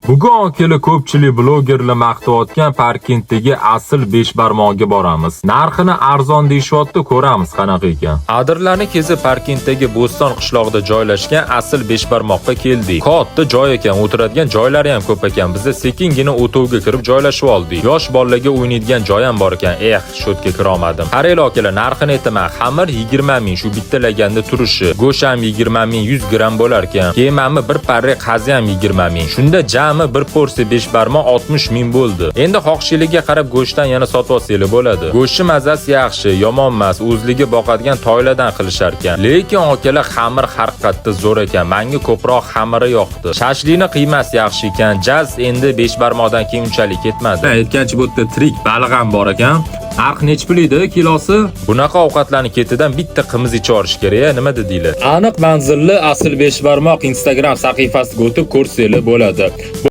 Bugun okili ko'pchilik blogerlar maqtayotgan Parkentdagi asl beshbarmoqga boramiz. Narxini arzon deyishyapti, ko'ramiz qanaqa ekan. Adirlarni kezib Parkentdagi Bo'ston qishlog'ida joylashgan asl beshbarmoqqa keldik. Katta joy ekan, o'tiradigan joylari ham ko'p ekan. Biz sekingina o'tovga kirib joylashib oldik. Yosh bolalarga o'ynaydigan joy ham bor ekan. Shotga kira olmadim. Qaranglar akalar, narxini aytaman. Xamir 20 ming shu bitta laganda turishi. Go'sht ham 20 ming 100 gram bo'lar ekan. Kemami bir parra qazi ham 20 ming. Shunda jami bir porsiya beshbarmoq 60 ming bo'ldi. Endi xohishingizga qarab go'shtdan yana sotib olsangiz bo'ladi. Go'shtning mazasi yaxshi, yomon emas. O'zligi boqadigan toylardan qilishar ekan. Lekin akalar xamir har qatda zo'r ekan. Menga ko'proq xamiri yoqdi. Shashlikni qiymasi yaxshi ekan. Jaz endi beshbarmoqdan keyin unchalik ketmadi. Aytgancha bu yerda tirik baliq ham bor ekan. Narx nech pul edi kilosi? Bunaqa ovqatlarni ketidan bitta qimiz ichib olish kerak, nima dedinglar? Aniq manzilli asl beshbarmoq Instagram sahifasiga o'tib ko'rsangiz bo'ladi.